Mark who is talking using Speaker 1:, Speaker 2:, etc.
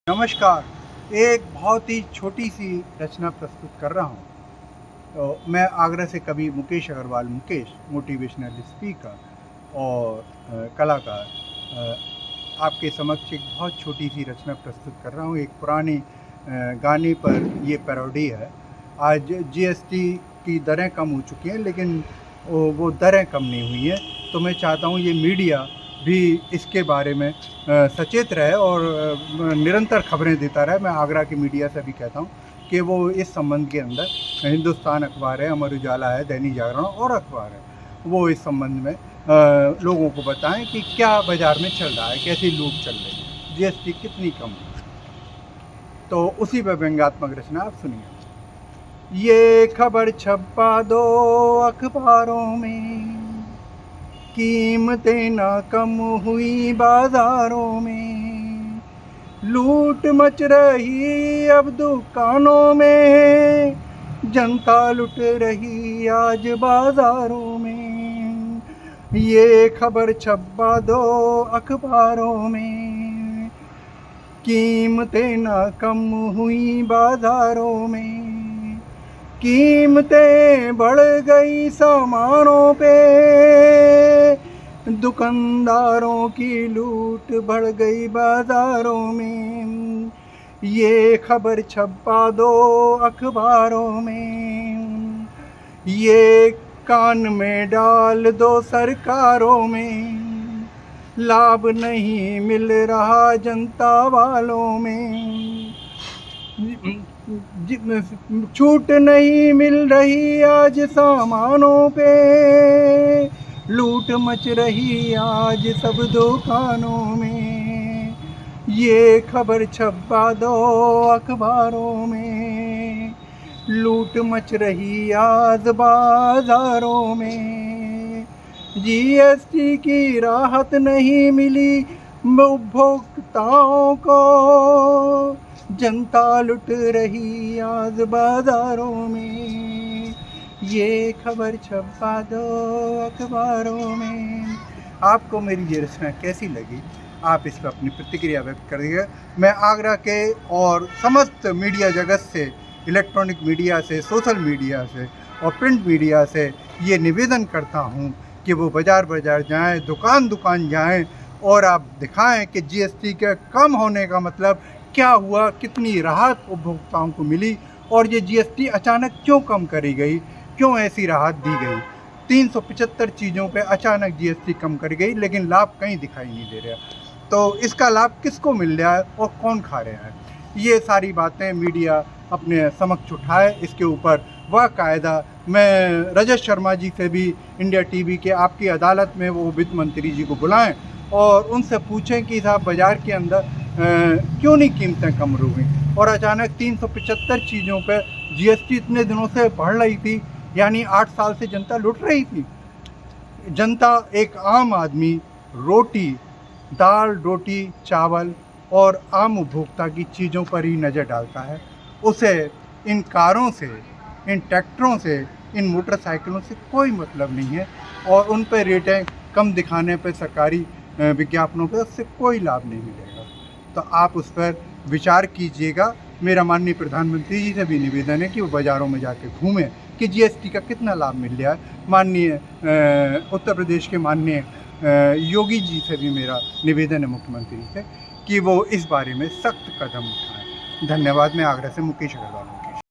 Speaker 1: नमस्कार। एक बहुत ही छोटी सी रचना प्रस्तुत कर रहा हूँ। तो मैं आगरा से कवि मुकेश अग्रवाल मोटिवेशनल स्पीकर और कलाकार आपके समक्ष एक बहुत छोटी सी रचना प्रस्तुत कर रहा हूँ। एक पुराने गाने पर ये पैरोडी है। आज जीएसटी की दरें कम हो चुकी हैं, लेकिन वो दरें कम नहीं हुई हैं। तो मैं चाहता हूँ ये मीडिया भी इसके बारे में सचेत रहे और निरंतर खबरें देता रहे। मैं आगरा की मीडिया से भी कहता हूँ कि वो इस संबंध के अंदर हिंदुस्तान अखबार है, अमर उजाला है, दैनिक जागरण और अखबार है, वो इस संबंध में लोगों को बताएं कि क्या बाज़ार में चल रहा है, कैसे लोग चल रहे हैं, जीएसटी कितनी कम है। तो उसी पर व्यंग्यात्मक रचना आप सुनिए। ये खबर छपा दो अखबारों में, कीमतें ना कम हुई बाजारों में, लूट मच रही अब दुकानों में, जनता लुट रही आज बाजारों में। ये खबर छपा दो अखबारों में, कीमतें ना कम हुई बाजारों में, कीमतें बढ़ गई सामानों पे, दुकानदारों की लूट बढ़ गई बाजारों में। ये खबर छपा दो अखबारों में, ये कान में डाल दो सरकारों में, लाभ नहीं मिल रहा जनता वालों में, छूट नहीं मिल रही आज सामानों पे, लूट मच रही आज सब दुकानों में। ये खबर छपा दो अखबारों में, लूट मच रही आज बाजारों में। जीएसटी की राहत नहीं मिली उपभोक्ताओं को, जनता लुट रही आज बाजारों में। ये खबर छपा दो अखबारों में। आपको मेरी ये रचना कैसी लगी, आप इस पर अपनी प्रतिक्रिया व्यक्त करिएगा। मैं आगरा के और समस्त मीडिया जगत से, इलेक्ट्रॉनिक मीडिया से, सोशल मीडिया से और प्रिंट मीडिया से ये निवेदन करता हूँ कि वो बाज़ार बाज़ार जाएं, दुकान दुकान जाएं और आप दिखाएं कि जीएसटी के कम होने का मतलब क्या हुआ, कितनी राहत उपभोक्ताओं को मिली और ये जीएसटी अचानक क्यों कम करी गई, क्यों ऐसी राहत दी गई। 375 चीज़ों पे अचानक जीएसटी कम करी गई, लेकिन लाभ कहीं दिखाई नहीं दे रहा। तो इसका लाभ किसको मिल रहा है और कौन खा रहा है, ये सारी बातें मीडिया अपने समक्ष उठाए। इसके ऊपर बाकायदा मैं रजत शर्मा जी से भी, इंडिया टीवी के, आपकी अदालत में वो वित्त मंत्री जी को बुलाएं और उनसे पूछें कि साहब बाज़ार के अंदर क्यों नहीं कीमतें कम हो गई और अचानक 375 चीज़ों पर जीएसटी इतने दिनों से बढ़ रही थी, यानी 8 साल से जनता लुट रही थी। जनता, एक आम आदमी रोटी, दाल, रोटी, चावल और आम उपभोक्ता की चीज़ों पर ही नज़र डालता है। उसे इन कारों से, इन ट्रैक्टरों से, इन मोटरसाइकिलों से कोई मतलब नहीं है और उन पर रेटें कम दिखाने पर, सरकारी विज्ञापनों पर उससे कोई लाभ नहीं मिलेगा। तो आप उस पर विचार कीजिएगा। मेरा माननीय प्रधानमंत्री जी से भी निवेदन है कि वो बाज़ारों में जाके घूमें कि जीएसटी का कितना लाभ मिल रहा है। माननीय उत्तर प्रदेश के माननीय योगी जी से भी मेरा निवेदन है, मुख्यमंत्री से, कि वो इस बारे में सख्त कदम उठाएं। धन्यवाद। मैं आगरा से मुकेश अग्रवाल।